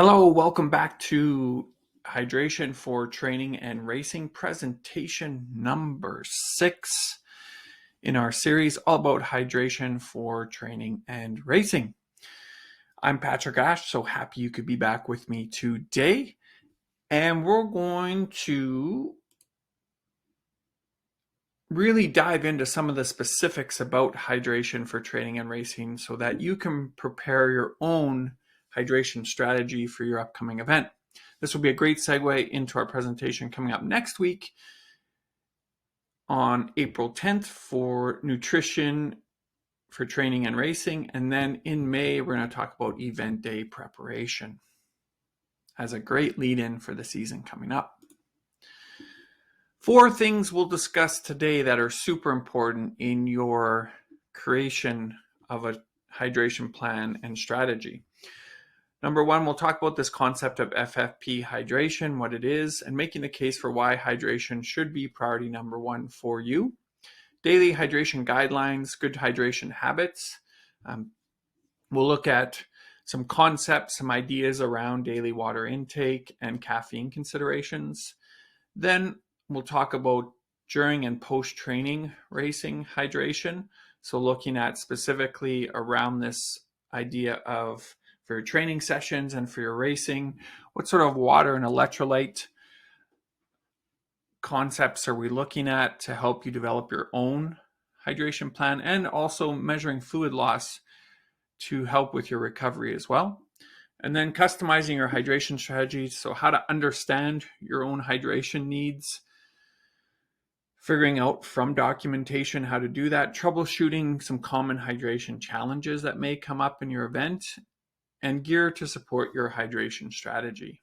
Hello, welcome back to Hydration for Training and Racing, presentation number 6 in our series all about hydration for training and racing. I'm Patrick Ash, so happy you could be back with me today. And we're going to really dive into some of the specifics about hydration for training and racing so that you can prepare your own hydration strategy for your upcoming event. This will be a great segue into our presentation coming up next week on April 10th for nutrition for training and racing. And then in May, we're going to talk about event day preparation as a great lead-in for the season coming up. 4 things we'll discuss today that are super important in your creation of a hydration plan and strategy. Number 1, we'll talk about this concept of FFP hydration, what it is, and making the case for why hydration should be priority number 1 for you. Daily hydration guidelines, good hydration habits. We'll look at some concepts, some ideas around daily water intake and caffeine considerations. Then we'll talk about during and post-training racing hydration. So looking at specifically around this idea of for your training sessions and for your racing, what sort of water and electrolyte concepts are we looking at to help you develop your own hydration plan, and also measuring fluid loss to help with your recovery as well. And then customizing your hydration strategy, so how to understand your own hydration needs, figuring out from documentation how to do that, troubleshooting some common hydration challenges that may come up in your event, and gear to support your hydration strategy.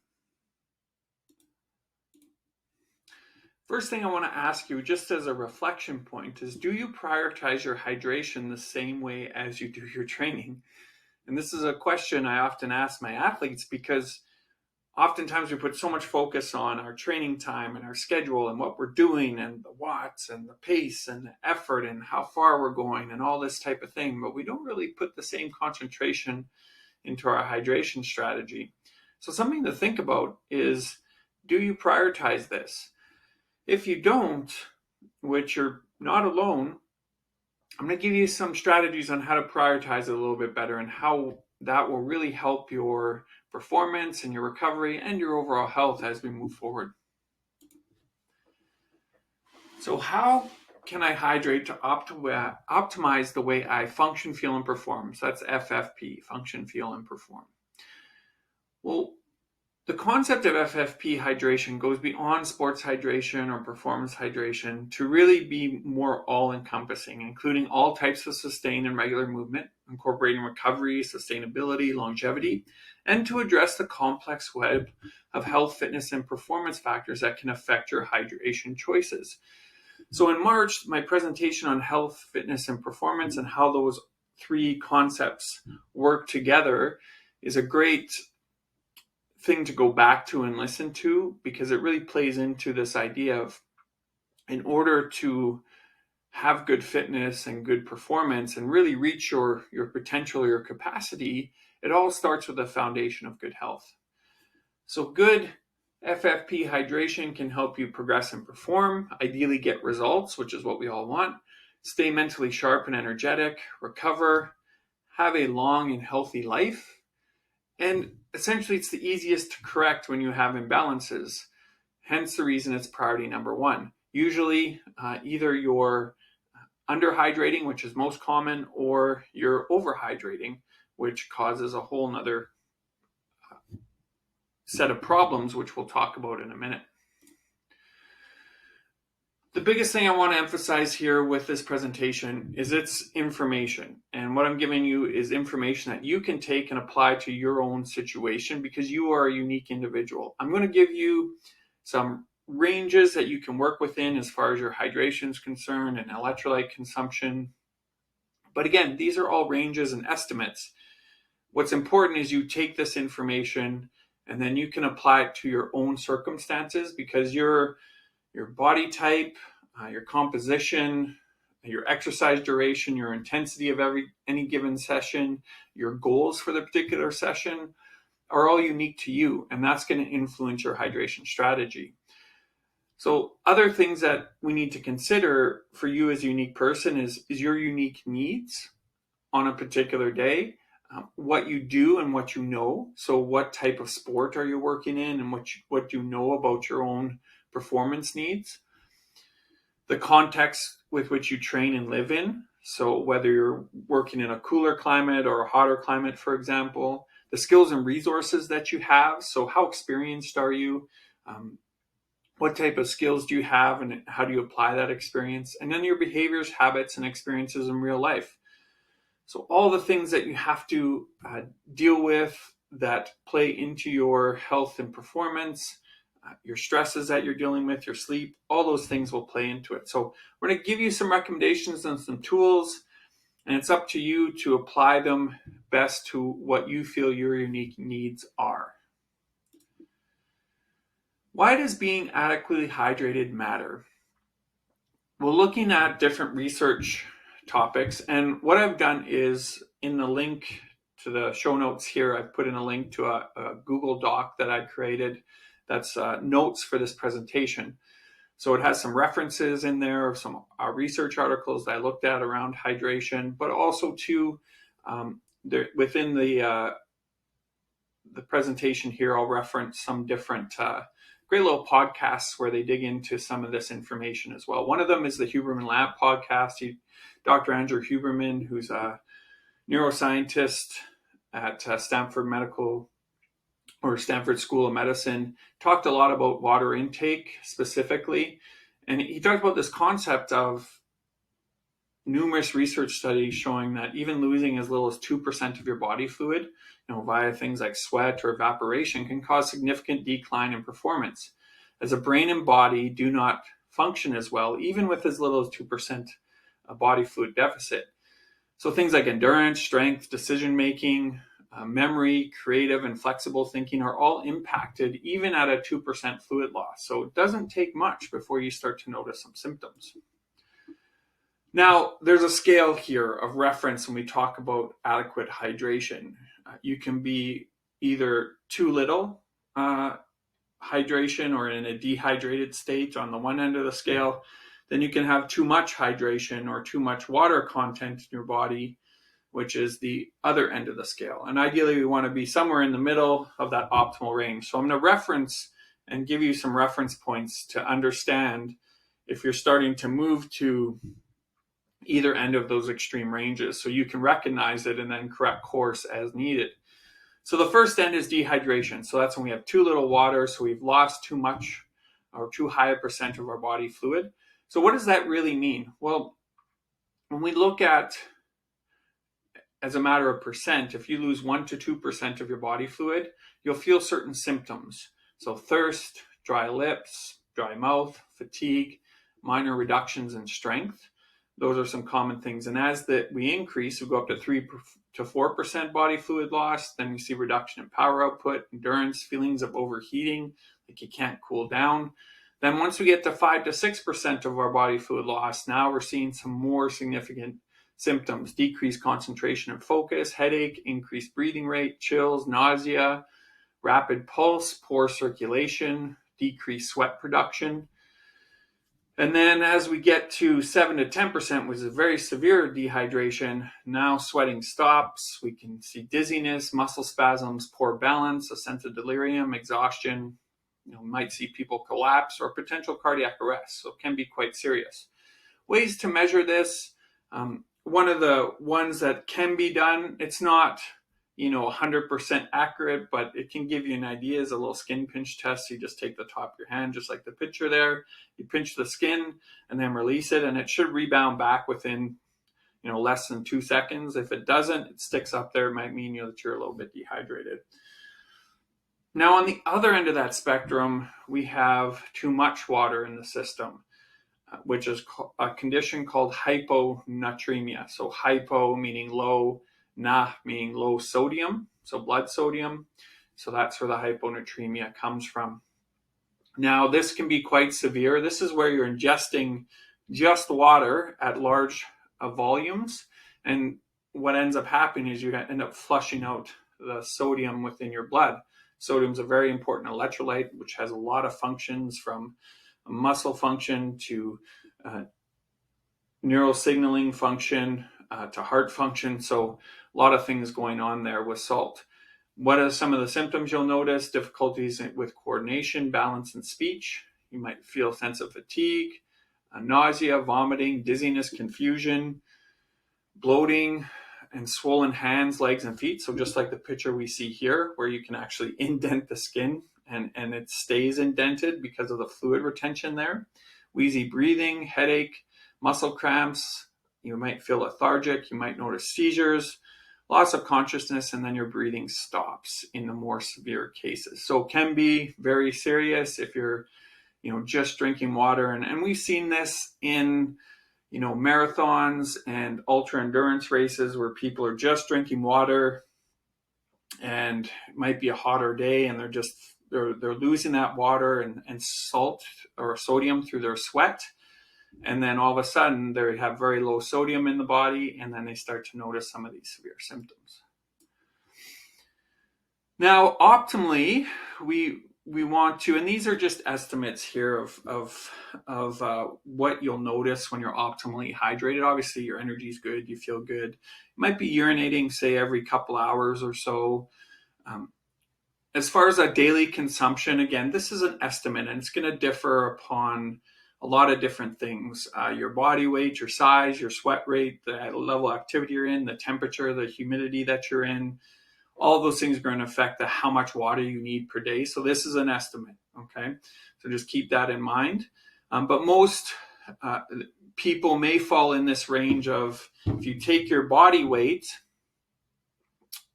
First thing I want to ask you, just as a reflection point, is do you prioritize your hydration the same way as you do your training? And this is a question I often ask my athletes because oftentimes we put so much focus on our training time and our schedule and what we're doing and the watts and the pace and the effort and how far we're going and all this type of thing, but we don't really put the same concentration into our hydration strategy. So something to think about is, do you prioritize this? If you don't, which you're not alone, I'm going to give you some strategies on how to prioritize it a little bit better and how that will really help your performance and your recovery and your overall health as we move forward. So how can I hydrate to optimize the way I function, feel, and perform? So that's FFP, function, feel, and perform. Well, the concept of FFP hydration goes beyond sports hydration or performance hydration to really be more all-encompassing, including all types of sustained and regular movement, incorporating recovery, sustainability, longevity, and to address the complex web of health, fitness, and performance factors that can affect your hydration choices. So in March, my presentation on health, fitness, and performance and how those 3 concepts work together is a great thing to go back to and listen to, because it really plays into this idea of, in order to have good fitness and good performance and really reach your potential, your capacity, it all starts with a foundation of good health. So good FFP hydration can help you progress and perform, ideally get results, which is what we all want, stay mentally sharp and energetic, recover, have a long and healthy life, and essentially it's the easiest to correct when you have imbalances. Hence the reason it's priority number 1. Usually either you're underhydrating, which is most common, or you're overhydrating, which causes a whole nother set of problems, which we'll talk about in a minute. The biggest thing I want to emphasize here with this presentation is it's information. And what I'm giving you is information that you can take and apply to your own situation because you are a unique individual. I'm going to give you some ranges that you can work within as far as your hydration is concerned and electrolyte consumption. But again, these are all ranges and estimates. What's important is you take this information and then you can apply it to your own circumstances, because your body type, your composition, your exercise duration, your intensity of any given session, your goals for the particular session, are all unique to you, and that's going to influence your hydration strategy. So other things that we need to consider for you as a unique person is your unique needs on a particular day, what you do and what you know. So what type of sport are you working in, and what you know about your own performance needs. The context with which you train and live in. So whether you're working in a cooler climate or a hotter climate, for example, the skills and resources that you have. So how experienced are you? What type of skills do you have, and how do you apply that experience? And then your behaviors, habits, and experiences in real life. So all the things that you have to deal with that play into your health and performance, your stresses that you're dealing with, your sleep, all those things will play into it. So we're going to give you some recommendations and some tools, and it's up to you to apply them best to what you feel your unique needs are. Why does being adequately hydrated matter? Well, looking at different research topics, and what I've done is in the link to the show notes here, I've put in a link to a Google Doc that I created that's notes for this presentation. So it has some references in there of some research articles that I looked at around hydration, but also too, within the presentation here, I'll reference some different great little podcasts where they dig into some of this information as well. One of them is the Huberman Lab podcast. Dr. Andrew Huberman, who's a neuroscientist at Stanford School of Medicine, talked a lot about water intake specifically. And he talked about this concept of numerous research studies showing that even losing as little as 2% of your body fluid, via things like sweat or evaporation, can cause significant decline in performance, as the brain and body do not function as well, even with as little as 2% body fluid deficit. So things like endurance, strength, decision-making, memory, creative, and flexible thinking are all impacted even at a 2% fluid loss. So it doesn't take much before you start to notice some symptoms. Now, there's a scale here of reference when we talk about adequate hydration. You can be either too little hydration or in a dehydrated state on the one end of the scale. Then you can have too much hydration or too much water content in your body, which is the other end of the scale. And ideally, we want to be somewhere in the middle of that optimal range. So I'm going to reference and give you some reference points to understand if you're starting to move to either end of those extreme ranges, so you can recognize it and then correct course as needed. So the first end is dehydration. So that's when we have too little water, so we've lost too much or too high a percent of our body fluid. So what does that really mean? Well, when we look at, as a matter of percent, if you lose 1 to 2% of your body fluid, you'll feel certain symptoms. So thirst, dry lips, dry mouth, fatigue, minor reductions in strength. Those are some common things. And as we increase, we go up to 3 to 4% body fluid loss. Then we see reduction in power output, endurance, feelings of overheating, like you can't cool down. Then once we get to 5 to 6% of our body fluid loss, now we're seeing some more significant symptoms: decreased concentration and focus, headache, increased breathing rate, chills, nausea, rapid pulse, poor circulation, decreased sweat production. And then as we get to 7 to 10%, which is a very severe dehydration, now sweating stops. We can see dizziness, muscle spasms, poor balance, a sense of delirium, exhaustion. We might see people collapse or potential cardiac arrest. So it can be quite serious. Ways to measure this. One of the ones that can be done, it's not 100% accurate, but it can give you an idea, is a little skin pinch test. You just take the top of your hand, just like the picture there. You pinch the skin and then release it, and it should rebound back within less than 2 seconds. If it doesn't, it sticks up there. It might mean that you're a little bit dehydrated. Now, on the other end of that spectrum, we have too much water in the system, which is a condition called hyponatremia. So hypo meaning low, na meaning low sodium, so blood sodium. So that's where the hyponatremia comes from. Now, this can be quite severe. This is where you're ingesting just water at large volumes. And what ends up happening is you end up flushing out the sodium within your blood. Sodium is a very important electrolyte, which has a lot of functions, from muscle function to neural signaling function to heart function. So a lot of things going on there with salt. What are some of the symptoms you'll notice? Difficulties with coordination, balance, and speech. You might feel a sense of fatigue, nausea, vomiting, dizziness, confusion, bloating, and swollen hands, legs, and feet. So just like the picture we see here, where you can actually indent the skin and it stays indented because of the fluid retention there. Wheezy breathing, headache, muscle cramps. You might feel lethargic. You might notice seizures, loss of consciousness, and then your breathing stops in the more severe cases. So it can be very serious if you're, just drinking water. And we've seen this in, marathons and ultra endurance races where people are just drinking water, and it might be a hotter day and they're losing that water and salt or sodium through their sweat. And then all of a sudden they have very low sodium in the body, and then they start to notice some of these severe symptoms. Now, optimally, we want to, and these are just estimates here of what you'll notice when you're optimally hydrated. Obviously, your energy is good, you feel good. You might be urinating, say, every couple hours or so. As far as a daily consumption, again, this is an estimate, and it's going to differ upon a lot of different things. Your body weight, your size, your sweat rate, the level of activity you're in, the temperature, the humidity that you're in. All of those things are going to affect how much water you need per day. So this is an estimate, okay? So just keep that in mind. But most people may fall in this range of, if you take your body weight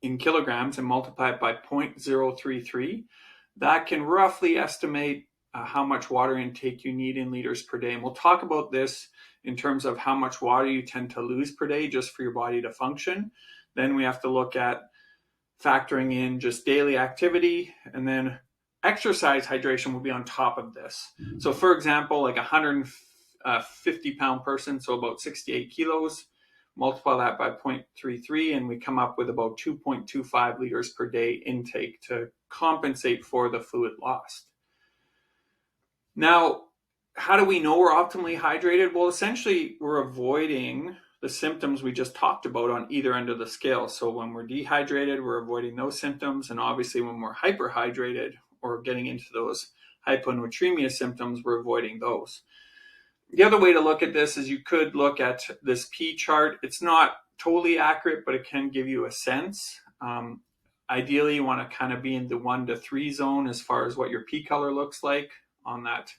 in kilograms and multiply it by 0.033, that can roughly estimate how much water intake you need in liters per day. And we'll talk about this in terms of how much water you tend to lose per day just for your body to function. Then we have to look at factoring in just daily activity, and then exercise hydration will be on top of this. So for example, like a 150-pound person, so about 68 kilos, multiply that by 0.33, and we come up with about 2.25 liters per day intake to compensate for the fluid lost. Now, how do we know we're optimally hydrated? Well, essentially, we're avoiding the symptoms we just talked about on either end of the scale. So when we're dehydrated, we're avoiding those symptoms. And obviously when we're hyperhydrated or getting into those hyponatremia symptoms, we're avoiding those. The other way to look at this is you could look at this P chart. It's not totally accurate, but it can give you a sense. Ideally, you want to kind of be in the 1 to 3 zone as far as what your P color looks like on that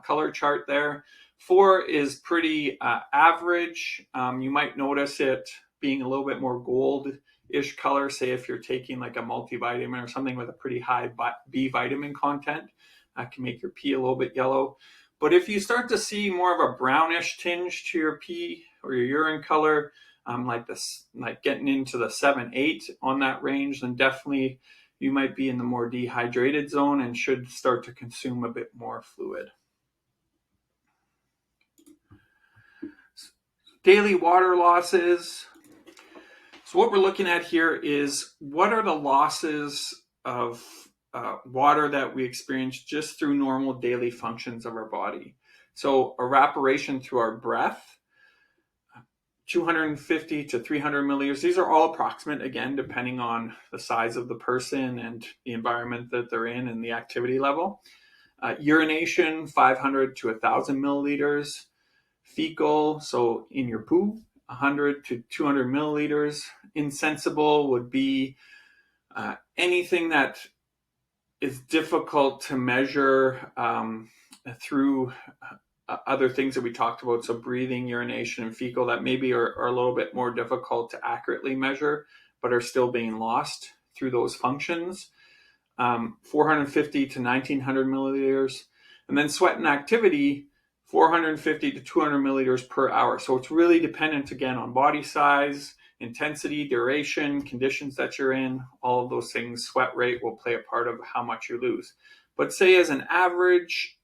color chart there. 4 is pretty average. You might notice it being a little bit more gold-ish color, say if you're taking like a multivitamin or something with a pretty high B vitamin content. That can make your pee a little bit yellow. But if you start to see more of a brownish tinge to your pee or your urine color, like getting into the 7-8 on that range, then definitely you might be in the more dehydrated zone and should start to consume a bit more fluid. Daily water losses. So what we're looking at here is what are the losses of water that we experience just through normal daily functions of our body. So evaporation through our breath, 250 to 300 milliliters. These are all approximate, again, depending on the size of the person and the environment that they're in and the activity level. Urination, 500 to 1,000 milliliters. Fecal, so in your poo, 100 to 200 milliliters. Insensible would be anything that is difficult to measure through other things that we talked about. So breathing, urination, and fecal that maybe are a little bit more difficult to accurately measure, but are still being lost through those functions. 450 to 1,900 milliliters. And then sweat and activity, 450 to 200 milliliters per hour. So it's really dependent, again, on body size, intensity, duration, conditions that you're in, all of those things. Sweat rate will play a part of how much you lose. But say as an average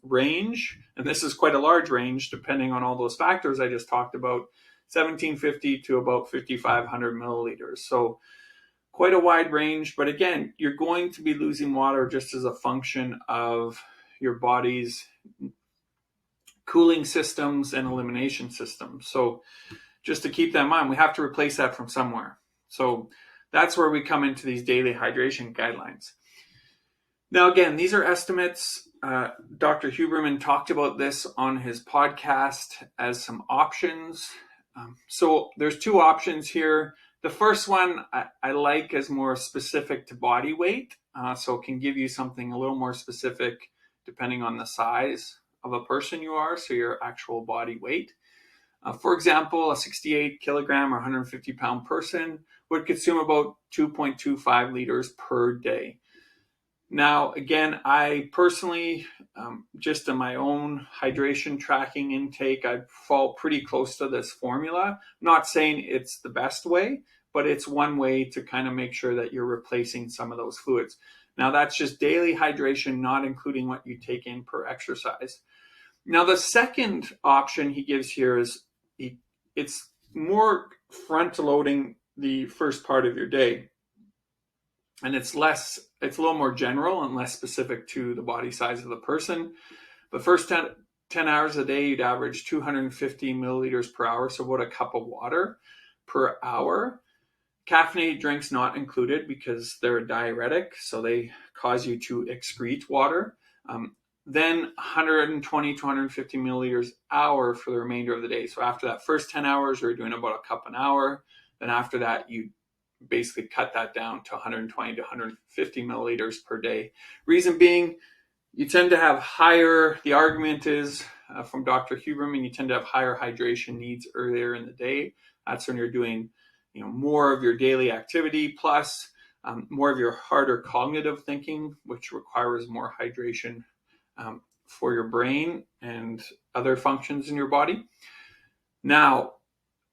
range, and this is quite a large range depending on all those factors I just talked about, 1,750 to about 5,500 milliliters. So quite a wide range, but again, you're going to be losing water just as a function of your body's cooling systems and elimination systems. So just to keep that in mind, we have to replace that from somewhere. So that's where we come into these daily hydration guidelines. Now, again, these are estimates. Dr. Huberman talked about this on his podcast as some options. So there's two options here. The first one I like as more specific to body weight. So it can give you something a little more specific depending on the size of a person you are, so your actual body weight. For example, a 68 kilogram or 150 pound person would consume about 2.25 liters per day. Now, again, I personally, just in my own hydration tracking intake, I fall pretty close to this formula. I'm not saying it's the best way, but it's one way to kind of make sure that you're replacing some of those fluids. Now, that's just daily hydration, not including what you take in per exercise. Now, the second option he gives here is it's more front-loading the first part of your day. And it's a little more general and less specific to the body size of the person. But first 10 hours a day, you'd average 250 milliliters per hour, so about a cup of water per hour. Caffeinated drinks not included because they're a diuretic, so they cause you to excrete water. Then 120 to 150 milliliters hour for the remainder of the day. So after that first 10 hours, you're doing about a cup an hour. Then after that, you basically cut that down to 120 to 150 milliliters per day. Reason being, you tend to have higher, the argument is from Dr. Huberman, you tend to have higher hydration needs earlier in the day. That's when you're doing more of your daily activity, plus more of your harder cognitive thinking, which requires more hydration for your brain and other functions in your body. Now,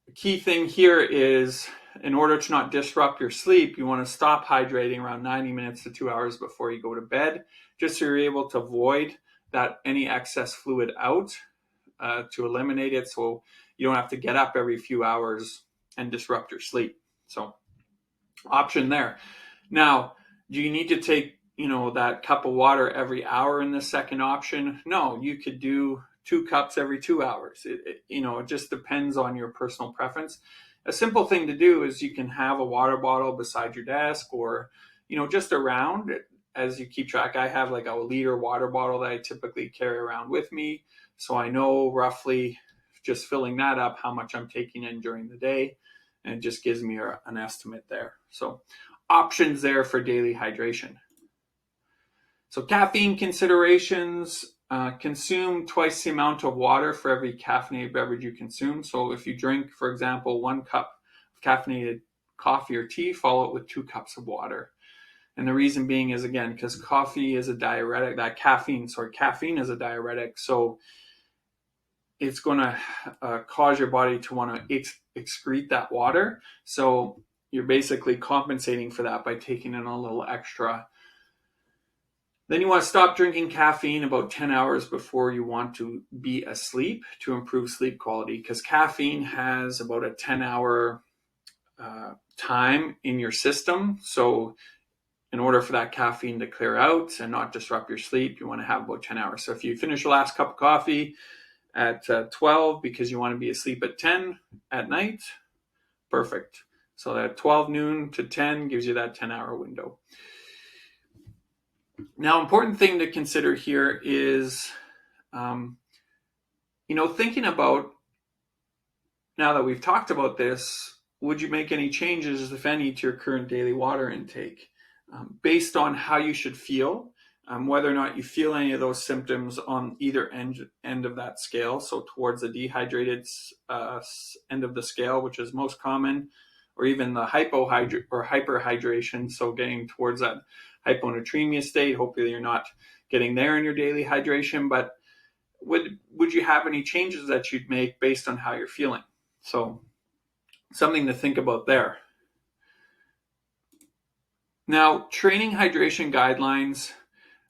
the key thing here is, in order to not disrupt your sleep, you want to stop hydrating around 90 minutes to 2 hours before you go to bed, just so you're able to avoid that any excess fluid out, to eliminate it, so you don't have to get up every few hours and disrupt your sleep. So, option there. Now, do you need to take that cup of water every hour in the second option? No, you could do 2 cups every 2 hours. It just depends on your personal preference. A simple thing to do is you can have a water bottle beside your desk, or just around as you keep track. I have like a liter water bottle that I typically carry around with me, so I know roughly, just filling that up, how much I'm taking in during the day, and it just gives me an estimate there. So options there for daily hydration. So caffeine considerations: consume twice the amount of water for every caffeinated beverage you consume. So if you drink, for example, 1 cup of caffeinated coffee or tea, follow it with 2 cups of water. And the reason being is, again, because coffee is a diuretic, caffeine is a diuretic. So it's going to cause your body to want to excrete that water. So you're basically compensating for that by taking in a little extra. Then you want to stop drinking caffeine about 10 hours before you want to be asleep to improve sleep quality, because caffeine has about a 10-hour time in your system. So in order for that caffeine to clear out and not disrupt your sleep, you want to have about 10 hours. So if you finish your last cup of coffee at 12 because you want to be asleep at 10 at night, perfect. So that 12 noon to 10 gives you that 10-hour window. Now, important thing to consider here is, thinking about, now that we've talked about this, would you make any changes, if any, to your current daily water intake based on how you should feel, whether or not you feel any of those symptoms on either end of that scale, so towards the dehydrated end of the scale, which is most common, or even the hyperhydration, so getting towards that hyponatremia state. Hopefully you're not getting there in your daily hydration, but would you have any changes that you'd make based on how you're feeling? So something to think about there. Now, training hydration guidelines,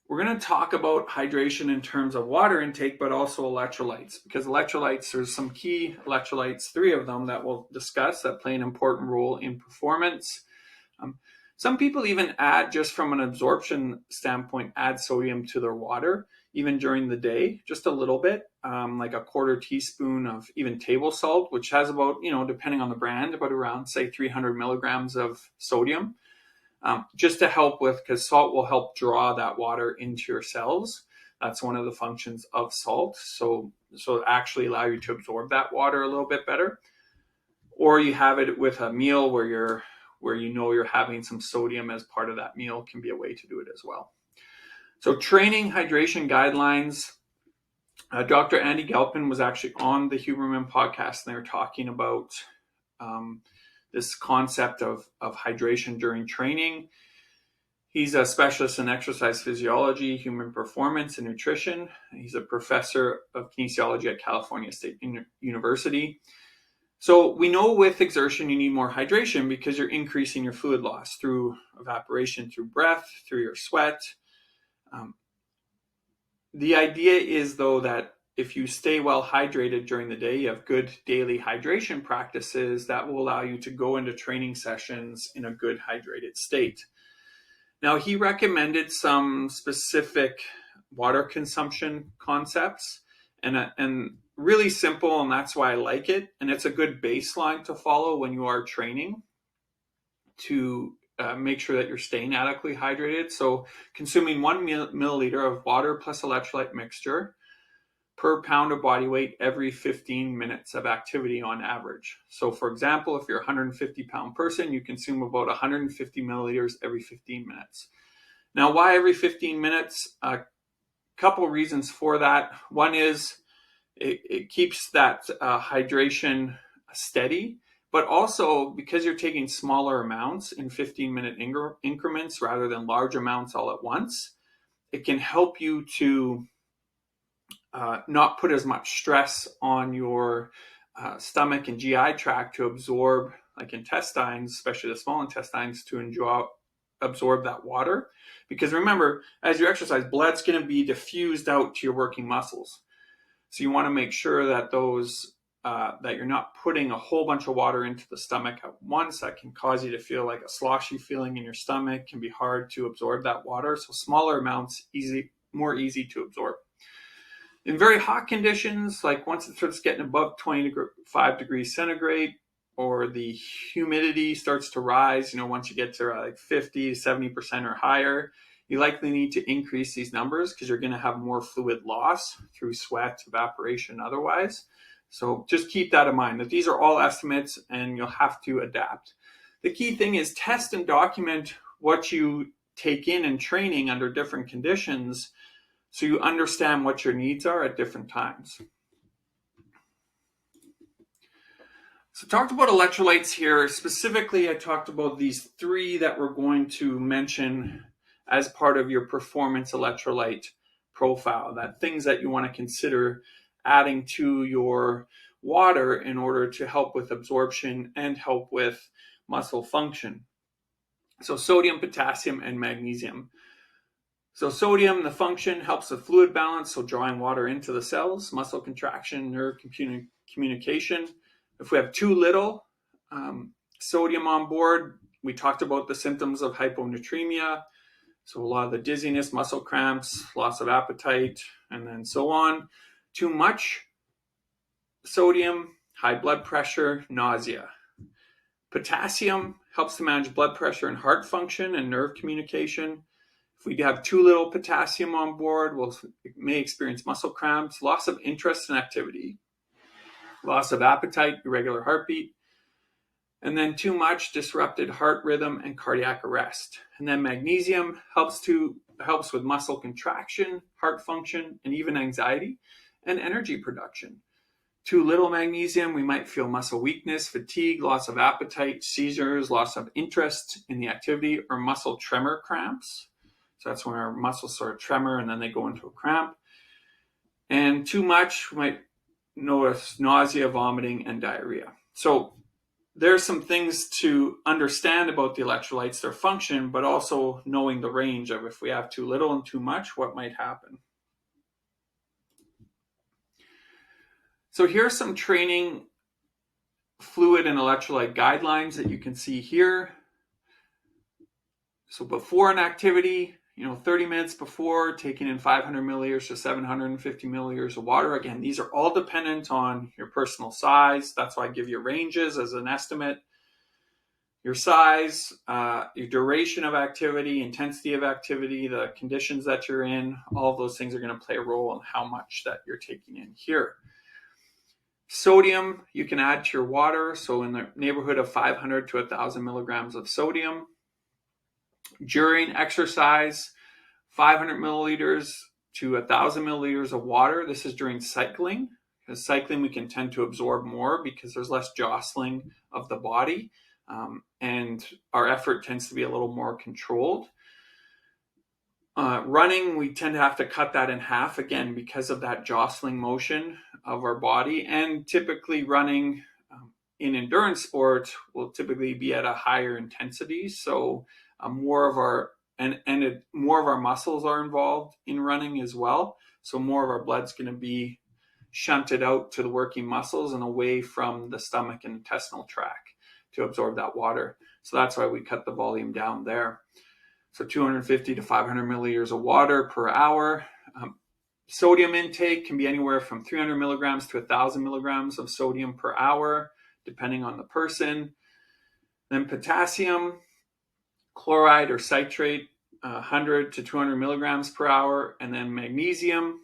we're going to talk about hydration in terms of water intake, but also electrolytes, because electrolytes, there's some key electrolytes, 3 of them that we'll discuss, that play an important role in performance. Some people even add, just from an absorption standpoint, add sodium to their water, even during the day, just a little bit, like a quarter teaspoon of even table salt, which has about, depending on the brand, about around, say, 300 milligrams of sodium, just to help with, because salt will help draw that water into your cells. That's one of the functions of salt. So actually allow you to absorb that water a little bit better. Or you have it with a meal where you're having some sodium as part of that meal, can be a way to do it as well. So training hydration guidelines. Dr. Andy Galpin was actually on the Huberman podcast, and they were talking about this concept of hydration during training. He's a specialist in exercise physiology, human performance, and nutrition. He's a professor of kinesiology at California State University. So we know with exertion you need more hydration because you're increasing your fluid loss through evaporation, through breath, through your sweat. The idea is, though, that if you stay well hydrated during the day, you have good daily hydration practices that will allow you to go into training sessions in a good hydrated state. Now, he recommended some specific water consumption concepts, and really simple, and that's why I like it. And it's a good baseline to follow when you are training to make sure that you're staying adequately hydrated. So consuming 1 milliliter of water plus electrolyte mixture per pound of body weight every 15 minutes of activity on average. So for example, if you're a 150-pound person, you consume about 150 milliliters every 15 minutes. Now, why every 15 minutes? A couple reasons for that. One is it keeps that hydration steady, but also because you're taking smaller amounts in 15-minute increments rather than large amounts all at once, it can help you to not put as much stress on your stomach and GI tract to absorb, like intestines, especially the small intestines, to absorb that water. Because remember, as you exercise, blood's going to be diffused out to your working muscles. So you want to make sure that that you're not putting a whole bunch of water into the stomach at once. That can cause you to feel like a sloshy feeling in your stomach. Can be hard to absorb that water. So smaller amounts, more easy to absorb. In very hot conditions, like once it starts getting above 25 degrees centigrade, or the humidity starts to rise, once you get to like 50 to 70% or higher, you likely need to increase these numbers because you're going to have more fluid loss through sweat, evaporation, otherwise. So just keep that in mind, that these are all estimates and you'll have to adapt. The key thing is test and document what you take in training under different conditions so you understand what your needs are at different times. So talked about electrolytes here. Specifically, I talked about these 3 that we're going to mention as part of your performance electrolyte profile, that things that you want to consider adding to your water in order to help with absorption and help with muscle function. So sodium, potassium, and magnesium. So sodium, the function, helps with fluid balance, so drawing water into the cells, muscle contraction, nerve communication. If we have too little sodium on board, we talked about the symptoms of hyponatremia. So a lot of the dizziness, muscle cramps, loss of appetite, and then so on. Too much sodium, high blood pressure, nausea. Potassium helps to manage blood pressure and heart function and nerve communication. If we have too little potassium on board, we may experience muscle cramps, loss of interest in activity, loss of appetite, irregular heartbeat, and then too much disrupted heart rhythm and cardiac arrest. And then magnesium helps with muscle contraction, heart function, and even anxiety and energy production. Too little magnesium, we might feel muscle weakness, fatigue, loss of appetite, seizures, loss of interest in the activity, or muscle tremor cramps. So that's when our muscles sort of tremor and then they go into a cramp. And too much, we might notice nausea, vomiting, and diarrhea. So there's some things to understand about the electrolytes, their function, but also knowing the range of if we have too little and too much, what might happen. So here are some training fluid and electrolyte guidelines that you can see here. So before an activity, 30 minutes before, taking in 500 milliliters to 750 milliliters of water. Again, these are all dependent on your personal size. That's why I give you ranges as an estimate. Your size, your duration of activity, intensity of activity, the conditions that you're in, all of those things are going to play a role in how much that you're taking in here. Sodium, you can add to your water. So in the neighborhood of 500 to 1,000 milligrams of sodium. During exercise, 500 milliliters to 1,000 milliliters of water. This is during cycling. Because cycling, we can tend to absorb more because there's less jostling of the body. And our effort tends to be a little more controlled. Running, we tend to have to cut that in half, again, because of that jostling motion of our body. And typically running in endurance sport will typically be at a higher intensity. So more of our muscles are involved in running as well. So more of our blood's going to be shunted out to the working muscles and away from the stomach and intestinal tract to absorb that water. So that's why we cut the volume down there. So 250 to 500 milliliters of water per hour. Sodium intake can be anywhere from 300 milligrams to 1,000 milligrams of sodium per hour, depending on the person. Then potassium, chloride or citrate, 100 to 200 milligrams per hour. And then magnesium,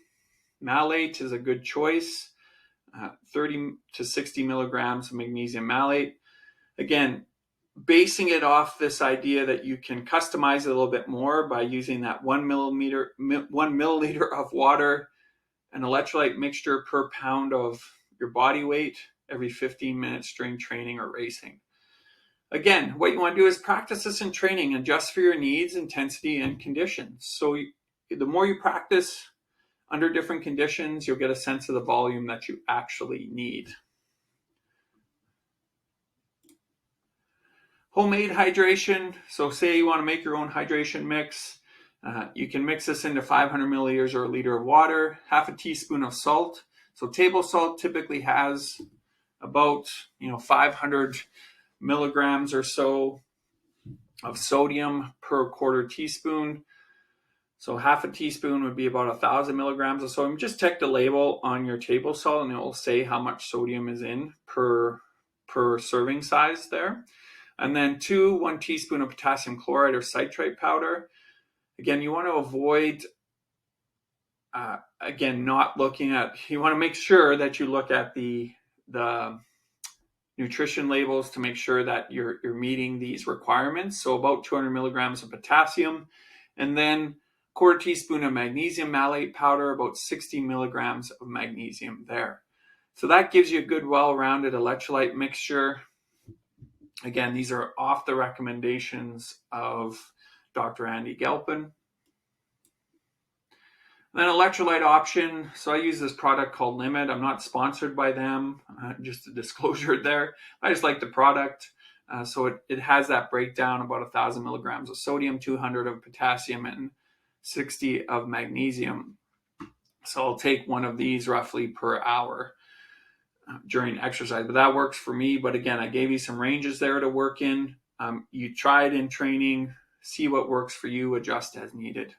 malate is a good choice, 30 to 60 milligrams of magnesium malate. Again, basing it off this idea that you can customize it a little bit more by using that 1 milliliter of water, an electrolyte mixture per pound of your body weight every 15 minutes during training or racing. Again, what you want to do is practice this in training, adjust for your needs, intensity, and conditions. So the more you practice under different conditions, you'll get a sense of the volume that you actually need. Homemade hydration. So say you want to make your own hydration mix. You can mix this into 500 milliliters or a liter of water, half a teaspoon of salt. So table salt typically has about 500 milligrams or so of sodium per quarter teaspoon. So half a teaspoon would be about 1,000 milligrams of sodium. Just check the label on your table salt and it will say how much sodium is in per serving size there. And then 1 teaspoon of potassium chloride or citrate powder. Again, you want to avoid, you want to make sure that you look at the nutrition labels to make sure that you're meeting these requirements. So about 200 milligrams of potassium, and then quarter teaspoon of magnesium malate powder, about 60 milligrams of magnesium there. So that gives you a good, well-rounded electrolyte mixture. Again, these are off the recommendations of Dr. Andy Galpin. Then electrolyte option. So I use this product called Limit. I'm not sponsored by them, just a disclosure there. I just like the product. So it has that breakdown, about 1,000 milligrams of sodium, 200 of potassium, and 60 of magnesium. So I'll take one of these roughly per hour during exercise, but that works for me. But again, I gave you some ranges there to work in. You try it in training, see what works for you, adjust as needed.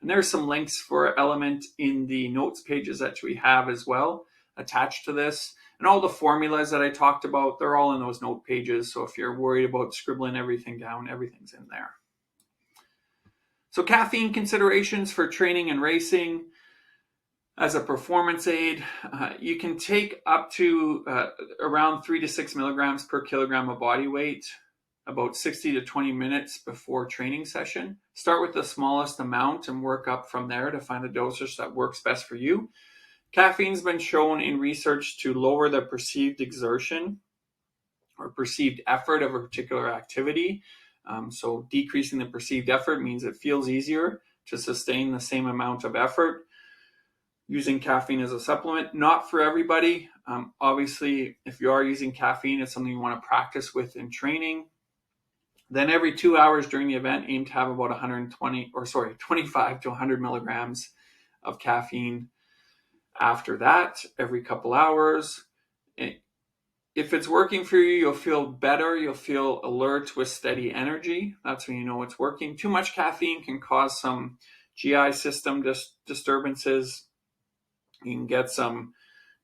And there's some links for Element in the notes pages that we have as well attached to this. And all the formulas that I talked about, they're all in those note pages. So if you're worried about scribbling everything down, everything's in there. So caffeine considerations for training and racing. As a performance aid, you can take up to around 3 to 6 milligrams per kilogram of body weight, about 60 to 20 minutes before training session. Start with the smallest amount and work up from there to find the dosage that works best for you. Caffeine's been shown in research to lower the perceived exertion or perceived effort of a particular activity. So decreasing the perceived effort means it feels easier to sustain the same amount of effort. Using caffeine as a supplement, not for everybody. Obviously, if you are using caffeine, it's something you want to practice with in training. Then every 2 hours during the event, aim to have about 25 to 100 milligrams of caffeine. After that, every couple hours, If it's working for you, you'll feel better. You'll feel alert with steady energy. That's when you know it's working. Too much caffeine can cause some GI system disturbances. You can get some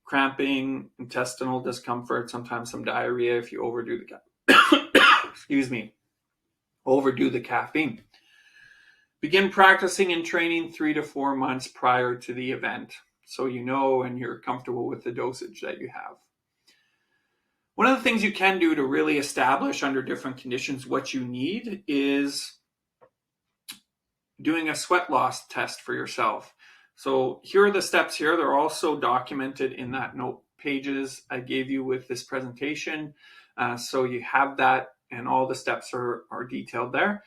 cramping, intestinal discomfort, sometimes some diarrhea if you overdo the caffeine. Begin practicing and training 3 to 4 months prior to the event, so you know and you're comfortable with the dosage that you have. One of the things you can do to really establish under different conditions what you need is doing a sweat loss test for yourself. So here are the steps here. They're also documented in that note pages I gave you with this presentation. So you have that, and all the steps are detailed there.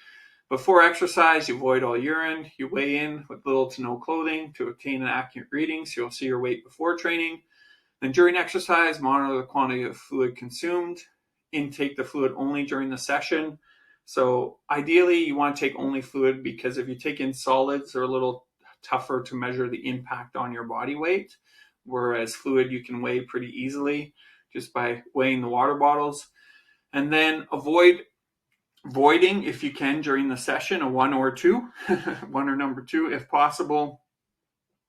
Before exercise, you avoid all urine. You weigh in with little to no clothing to obtain an accurate reading, so you'll see your weight before training. Then during exercise, monitor the quantity of fluid consumed. Intake the fluid only during the session. So ideally, you want to take only fluid, because if you take in solids, they're a little tougher to measure the impact on your body weight, whereas fluid you can weigh pretty easily just by weighing the water bottles. And then voiding, if you can, during the session, a 1 or 2, 1 or number 2 if possible.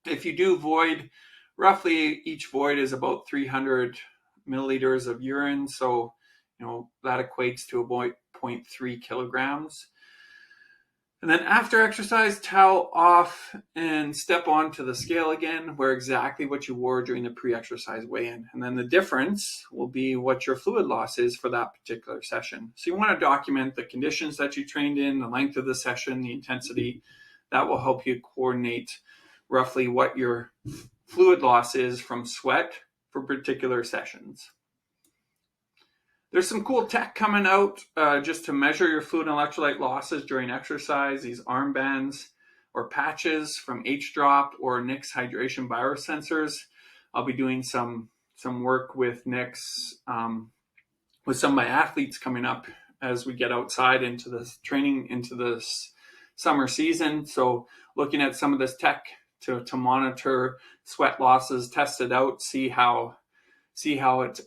If you do void, roughly each void is about 300 milliliters of urine, so that equates to about 0.3 kilograms. And then after exercise, towel off and step onto the scale again, wear exactly what you wore during the pre-exercise weigh-in. And then the difference will be what your fluid loss is for that particular session. So you want to document the conditions that you trained in, the length of the session, the intensity. That will help you coordinate roughly what your fluid loss is from sweat for particular sessions. There's some cool tech coming out just to measure your fluid and electrolyte losses during exercise. These armbands or patches from H-Drop or Nick's hydration biosensors. I'll be doing some work with Nick's with some of my athletes coming up as we get outside into this training into this summer season. So looking at some of this tech to monitor sweat losses, test it out, see how it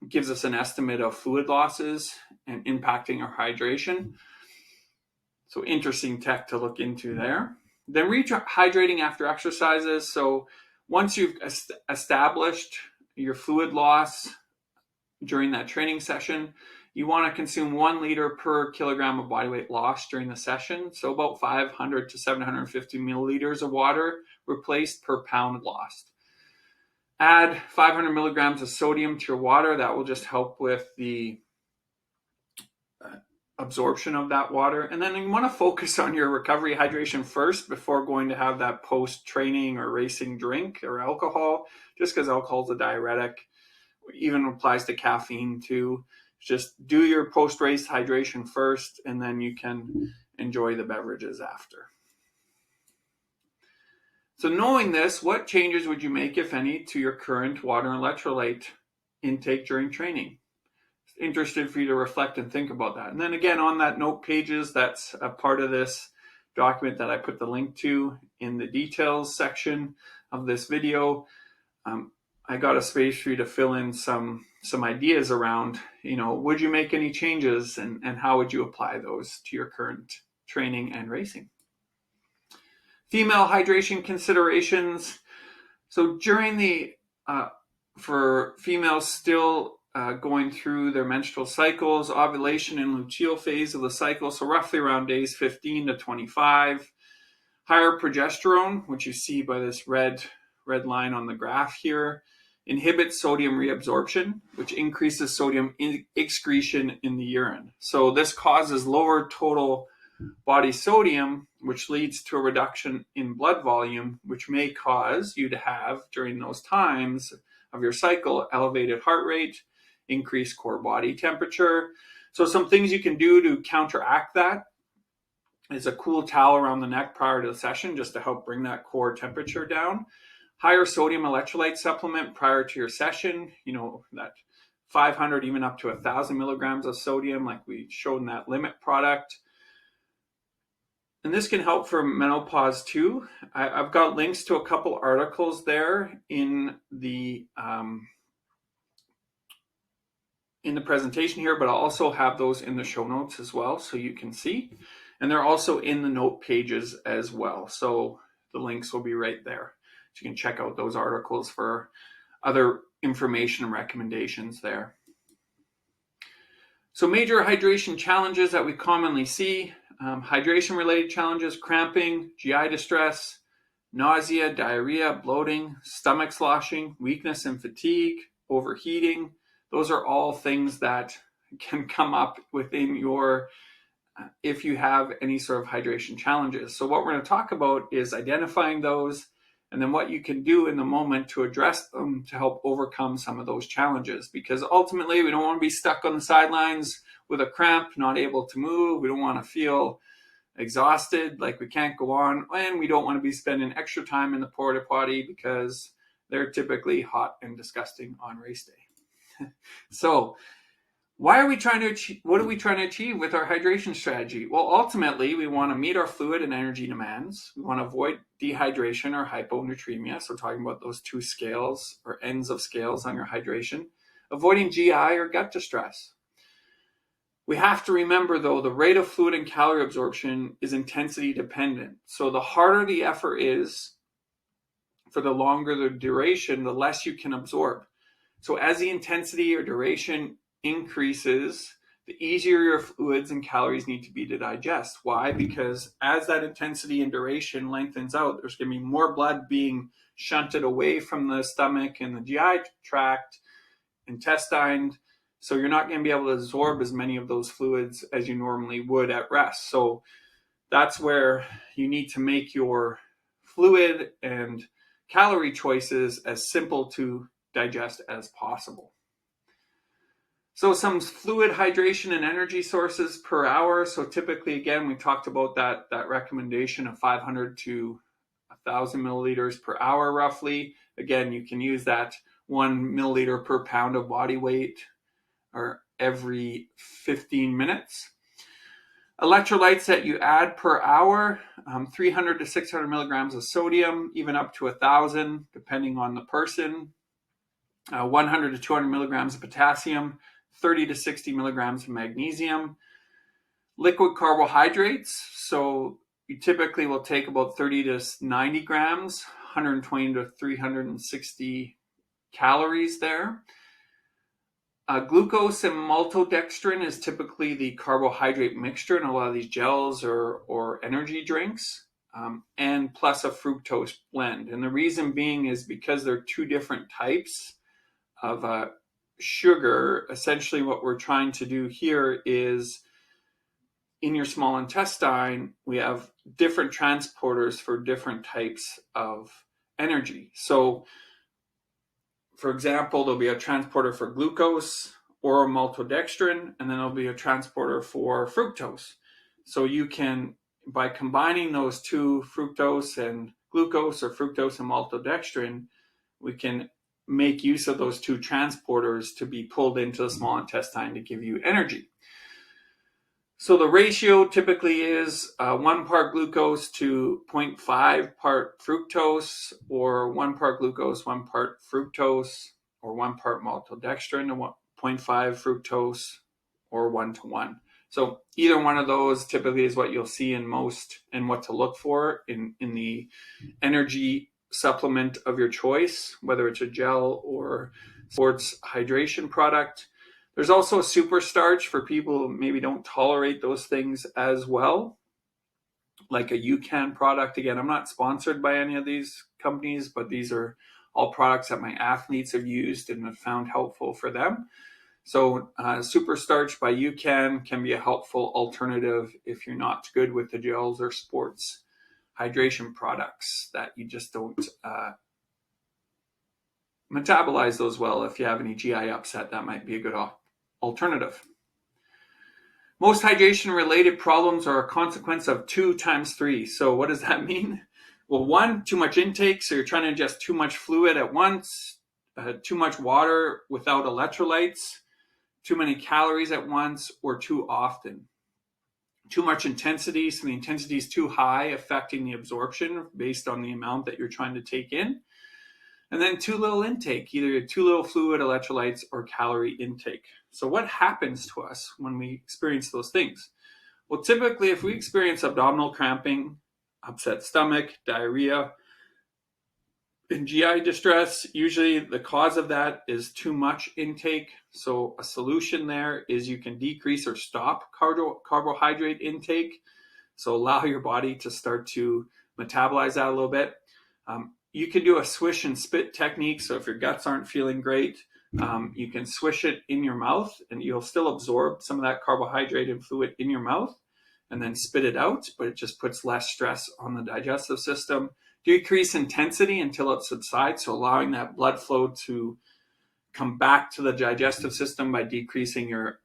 gives us an estimate of fluid losses and impacting our hydration. So interesting tech to look into there. Then rehydrating after exercises. So once you've established your fluid loss during that training session, you want to consume 1 liter per kilogram of body weight loss during the session. So about 500 to 750 milliliters of water replaced per pound lost. Add 500 milligrams of sodium to your water. That will just help with the absorption of that water. And then you want to focus on your recovery hydration first before going to have that post-training or racing drink or alcohol, just because alcohol is a diuretic. Even applies to caffeine too. Just do your post-race hydration first, and then you can enjoy the beverages after. So knowing this, what changes would you make, if any, to your current water and electrolyte intake during training? Interested for you to reflect and think about that. And then again, on that note pages, that's a part of this document that I put the link to in the details section of this video. I got a space for you to fill in some ideas around, would you make any changes, and how would you apply those to your current training and racing? Female hydration considerations. So during for females still going through their menstrual cycles, ovulation and luteal phase of the cycle, so roughly around days 15 to 25, higher progesterone, which you see by this red line on the graph here, inhibits sodium reabsorption, which increases sodium excretion in the urine. So this causes lower total body sodium, which leads to a reduction in blood volume, which may cause you to have, during those times of your cycle, elevated heart rate, increased core body temperature. So some things you can do to counteract that is a cool towel around the neck prior to the session, just to help bring that core temperature down. Higher sodium electrolyte supplement prior to your session, that 500, even up to 1,000 milligrams of sodium, like we showed in that limit product. And this can help for menopause too. I've got links to a couple articles there in the presentation here, but I'll also have those in the show notes as well, so you can see. And they're also in the note pages as well. So the links will be right there. So you can check out those articles for other information and recommendations there. So major hydration challenges that we commonly see, hydration-related challenges, cramping, GI distress, nausea, diarrhea, bloating, stomach sloshing, weakness and fatigue, overheating. Those are all things that can come up within your, if you have any sort of hydration challenges. So what we're going to talk about is identifying those and then what you can do in the moment to address them to help overcome some of those challenges. Because ultimately, we don't want to be stuck on the sidelines with a cramp, not able to move. We don't want to feel exhausted, like we can't go on. And we don't want to be spending extra time in the porta potty because they're typically hot and disgusting on race day. So what are we trying to achieve with our hydration strategy? Well, ultimately, we want to meet our fluid and energy demands. We want to avoid dehydration or hyponatremia. So talking about those two scales or ends of scales on your hydration. Avoiding GI or gut distress. We have to remember, though, the rate of fluid and calorie absorption is intensity dependent. So the harder the effort is, for the longer the duration, the less you can absorb. So as the intensity or duration increases, the easier your fluids and calories need to be to digest. Why? Because as that intensity and duration lengthens out, there's going to be more blood being shunted away from the stomach and the GI tract, intestine. So you're not going to be able to absorb as many of those fluids as you normally would at rest. So that's where you need to make your fluid and calorie choices as simple to digest as possible. So some fluid hydration and energy sources per hour. So typically, again, we talked about that recommendation of 500 to 1,000 milliliters per hour, roughly. Again, you can use that 1 milliliter per pound of body weight or every 15 minutes. Electrolytes that you add per hour, 300 to 600 milligrams of sodium, even up to 1,000, depending on the person. 100 to 200 milligrams of potassium, 30 to 60 milligrams of magnesium. Liquid carbohydrates, so you typically will take about 30 to 90 grams, 120 to 360 calories there. Glucose and maltodextrin is typically the carbohydrate mixture in a lot of these gels or energy drinks, and plus a fructose blend. And the reason being is because they're two different types of sugar. Essentially what we're trying to do here is in your small intestine, we have different transporters for different types of energy. So for example, there'll be a transporter for glucose or maltodextrin, and then there'll be a transporter for fructose. So you can, by combining those two, fructose and glucose or fructose and maltodextrin, we can make use of those two transporters to be pulled into the small intestine to give you energy. So the ratio typically is 1 part glucose to 0.5 part fructose, or 1 part glucose, 1 part fructose, or 1 part maltodextrin to 0.5 fructose, or 1:1. So either one of those typically is what you'll see in most, and what to look for in the energy supplement of your choice, whether it's a gel or sports hydration product. There's also a super starch for people who maybe don't tolerate those things as well, like a UCAN product. Again, I'm not sponsored by any of these companies, but these are all products that my athletes have used and have found helpful for them. So super starch by UCAN can be a helpful alternative if you're not good with the gels or sports hydration products that you just don't metabolize those well. If you have any GI upset, that might be a good alternative. Most hydration related problems are a consequence of 2 times 3. So what does that mean? Well, 1, too much intake. So you're trying to ingest too much fluid at once, too much water without electrolytes, too many calories at once, or too often. too much intensity, so the intensity is too high, affecting the absorption based on the amount that you're trying to take in. And then too little intake, either too little fluid, electrolytes, or calorie intake. So what happens to us when we experience those things? Well, typically, if we experience abdominal cramping, upset stomach, diarrhea, and GI distress, usually the cause of that is too much intake. So a solution there is you can decrease or stop carbohydrate intake. So allow your body to start to metabolize that a little bit. You can do a swish and spit technique. So if your guts aren't feeling great, you can swish it in your mouth and you'll still absorb some of that carbohydrate and fluid in your mouth and then spit it out, but it just puts less stress on the digestive system. Decrease intensity until it subsides, so allowing that blood flow to come back to the digestive system by decreasing your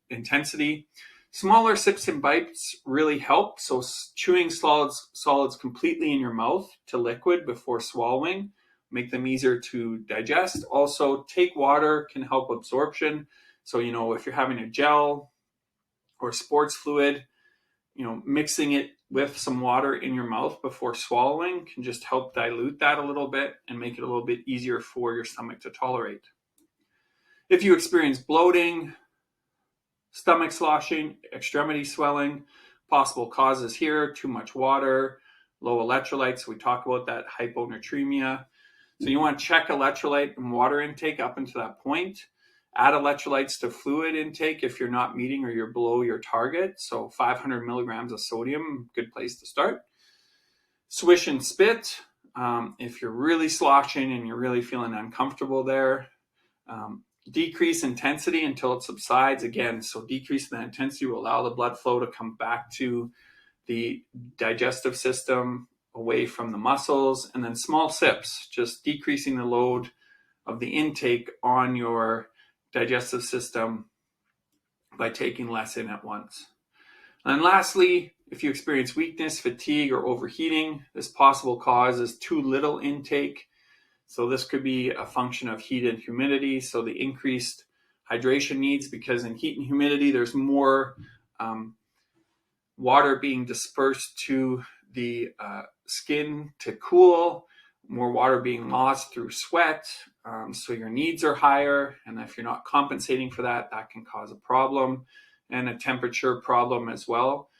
intensity. Smaller sips and bites really help, so chewing solids completely in your mouth to liquid before swallowing, make them easier to digest. Also, take water can help absorption. So, if you're having a gel or sports fluid, mixing it with some water in your mouth before swallowing can just help dilute that a little bit and make it a little bit easier for your stomach to tolerate. If you experience bloating, stomach sloshing, extremity swelling, possible causes here, too much water, low electrolytes. We talk about that hyponatremia. So you want to check electrolyte and water intake up until that point. Add electrolytes to fluid intake if you're not meeting or you're below your target. So 500 milligrams of sodium, good place to start. Swish and spit. If you're really sloshing and you're really feeling uncomfortable there. Decrease intensity until it subsides. Again, so decrease the intensity will allow the blood flow to come back to the digestive system away from the muscles. And then small sips, just decreasing the load of the intake on your digestive system by taking less in at once. And lastly, if you experience weakness, fatigue, or overheating, this possible cause is too little intake. So this could be a function of heat and humidity. So the increased hydration needs, because in heat and humidity, there's more water being dispersed to the skin to cool, more water being lost through sweat. So your needs are higher. And if you're not compensating for that, that can cause a problem and a temperature problem as well.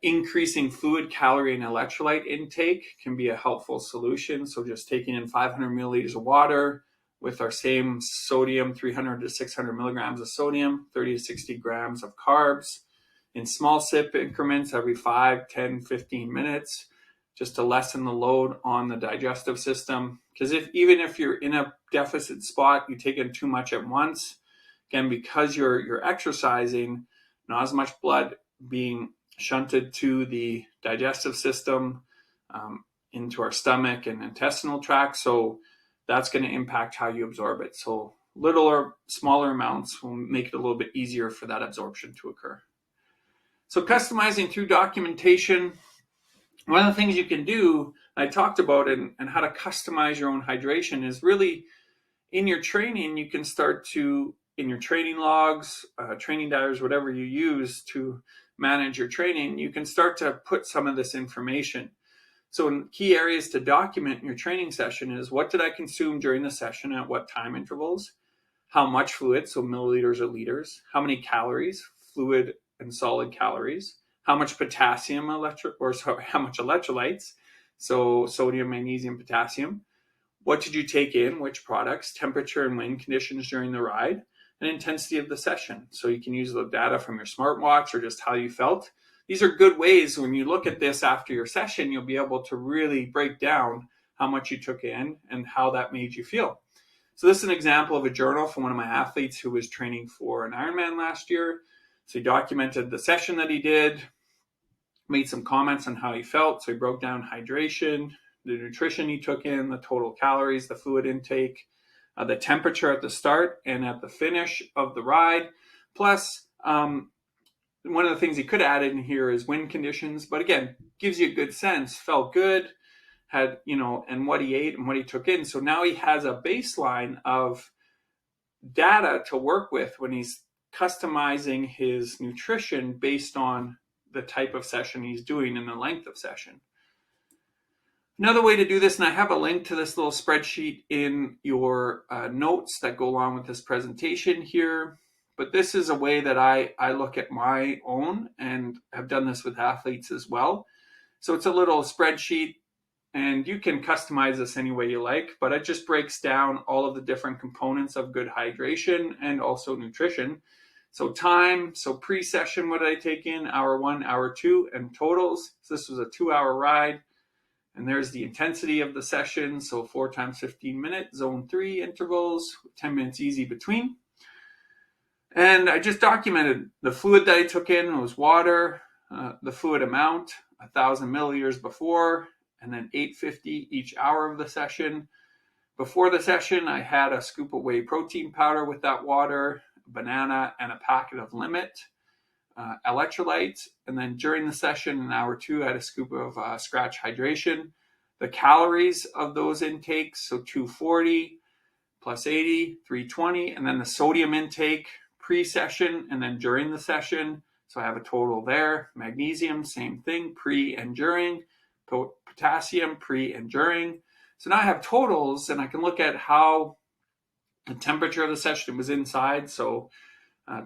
Increasing fluid, calorie, and electrolyte intake can be a helpful solution. So just taking in 500 milliliters of water with our same sodium, 300 to 600 milligrams of sodium, 30 to 60 grams of carbs in small sip increments every 5, 10, 15 minutes, just to lessen the load on the digestive system. Because even if you're in a deficit spot, you take in too much at once, again, because you're exercising, not as much blood being shunted to the digestive system, into our stomach and intestinal tract. So that's going to impact how you absorb it. So little or smaller amounts will make it a little bit easier for that absorption to occur. So customizing through documentation, one of the things you can do, I talked about and how to customize your own hydration is really in your training, you can start to, in your training logs, training diaries, whatever you use to manage your training, you can start to put some of this information. So in key areas to document in your training session is what did I consume during the session at what time intervals, how much fluid, so milliliters or liters, how many calories, fluid and solid calories, how much potassium, how much electrolytes, so sodium, magnesium, potassium, what did you take in, which products, temperature and wind conditions during the ride, and intensity of the session. So you can use the data from your smartwatch or just how you felt. These are good ways when you look at this after your session, you'll be able to really break down how much you took in and how that made you feel. So this is an example of a journal from one of my athletes who was training for an Ironman last year. So he documented the session that he did, made some comments on how he felt. So he broke down hydration, the nutrition he took in, the total calories, the fluid intake, the temperature at the start and at the finish of the ride. Plus, one of the things he could add in here is wind conditions, but again, gives you a good sense, felt good, had, and what he ate and what he took in. So now he has a baseline of data to work with when he's customizing his nutrition based on the type of session he's doing and the length of session. Another way to do this, and I have a link to this little spreadsheet in your notes that go along with this presentation here, but this is a way that I look at my own, and I've done this with athletes as well. So it's a little spreadsheet, and you can customize this any way you like, but it just breaks down all of the different components of good hydration and also nutrition. So time, so pre-session, what did I take in? Hour 1, hour 2, and totals. So this was a 2-hour ride. And there's the intensity of the session. So 4 times 15 minutes, zone 3 intervals, 10 minutes easy between. And I just documented the fluid that I took in was water, the fluid amount, 1,000 milliliters before, and then 850 each hour of the session. Before the session, I had a scoop of whey protein powder with that water, a banana, and a packet of Limit electrolytes. And then during the session in hour 2, I had a scoop of Scratch Hydration. The calories of those intakes, so 240 plus 80, 320, and then the sodium intake pre-session and then during the session. So I have a total there. Magnesium, same thing, pre and during. Potassium, pre and during. So now I have totals, and I can look at how the temperature of the session was inside. So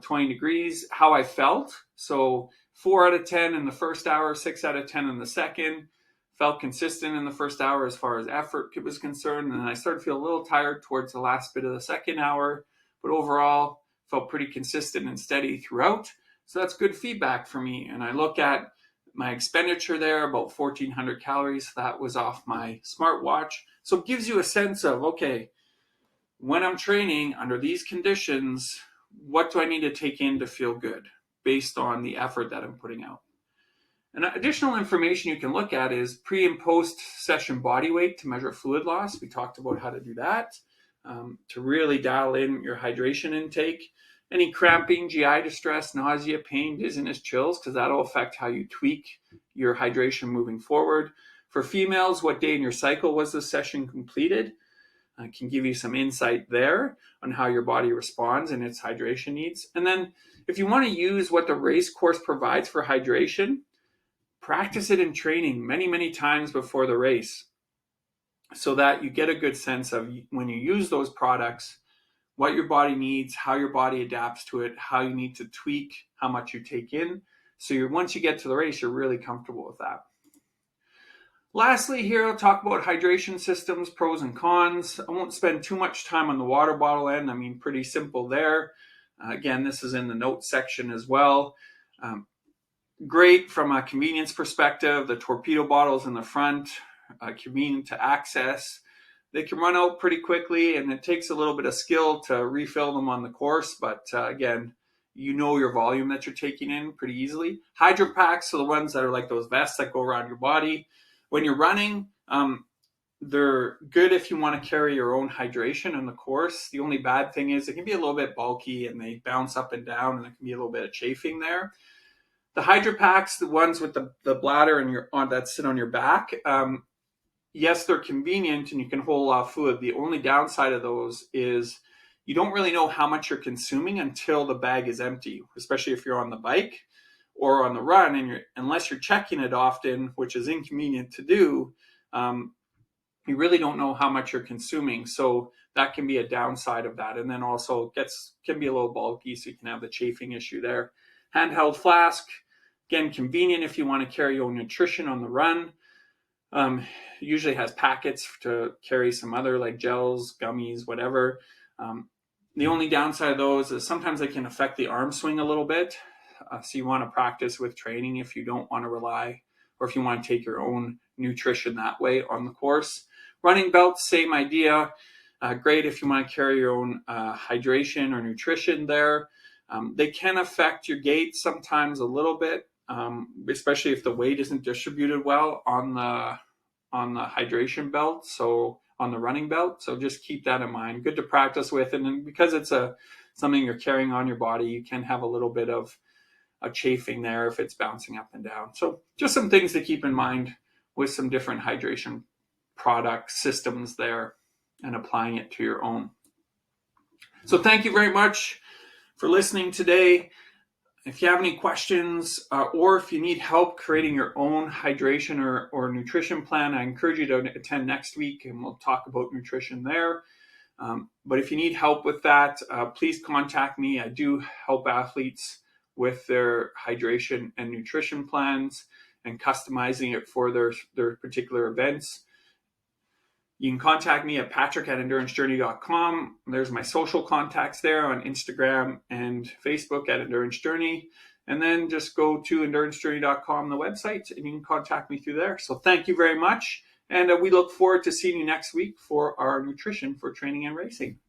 20 degrees, how I felt. So 4 out of 10 in the first hour, 6 out of 10 in the second. Felt consistent in the first hour as far as effort was concerned. And then I started to feel a little tired towards the last bit of the second hour. But overall, felt pretty consistent and steady throughout. So that's good feedback for me. And I look at my expenditure there, about 1,400 calories. That was off my smartwatch. So it gives you a sense of, okay, when I'm training under these conditions, what do I need to take in to feel good based on the effort that I'm putting out? And additional information you can look at is pre and post session body weight to measure fluid loss. We talked about how to do that to really dial in your hydration intake. Any cramping, GI distress, nausea, pain, dizziness, chills, because that'll affect how you tweak your hydration moving forward. For females, what day in your cycle was the session completed? I can give you some insight there on how your body responds and its hydration needs. And then if you want to use what the race course provides for hydration, practice it in training many, many times before the race so that you get a good sense of when you use those products, what your body needs, how your body adapts to it, how you need to tweak how much you take in. So once you get to the race, you're really comfortable with that. Lastly, here I'll talk about hydration systems, pros and cons. I won't spend too much time on the water bottle end. I mean, pretty simple there. Again, this is in the notes section as well. Great from a convenience perspective. The torpedo bottles in the front, convenient to access. They can run out pretty quickly, and it takes a little bit of skill to refill them on the course. But again, you know your volume that you're taking in pretty easily. Hydro packs are the ones that are like those vests that go around your body. When you're running, they're good if you want to carry your own hydration on the course. The only bad thing is it can be a little bit bulky and they bounce up and down, and there can be a little bit of chafing there. The hydro packs, the ones with the bladder and that sit on your back, yes, they're convenient and you can hold off fluid. The only downside of those is you don't really know how much you're consuming until the bag is empty, especially if you're on the bike or on the run, and unless you're checking it often, which is inconvenient to do, you really don't know how much you're consuming. So that can be a downside of that. And then also can be a little bulky, so you can have the chafing issue there. Handheld flask, again, convenient if you want to carry your own nutrition on the run. Usually has packets to carry some other like gels, gummies, whatever. The only downside of those is sometimes they can affect the arm swing a little bit. So you want to practice with training if you don't want to rely, or if you want to take your own nutrition that way on the course. Running belts, same idea. Great if you want to carry your own hydration or nutrition there. They can affect your gait sometimes a little bit, especially if the weight isn't distributed well on the hydration belt, so on the running belt. So just keep that in mind. Good to practice with, and then because it's something you're carrying on your body, you can have a little bit of a chafing there if it's bouncing up and down. So just some things to keep in mind with some different hydration product systems there and applying it to your own. So thank you very much for listening today. If you have any questions or if you need help creating your own hydration or nutrition plan, I encourage you to attend next week and we'll talk about nutrition there. But if you need help with that, please contact me. I do help athletes with their hydration and nutrition plans and customizing it for their particular events. You can contact me at patrick@endurancejourney.com. There's my social contacts there on Instagram and Facebook at Endurance Journey. And then just go to endurancejourney.com, the website, and you can contact me through there. So thank you very much. And we look forward to seeing you next week for our nutrition for training and racing.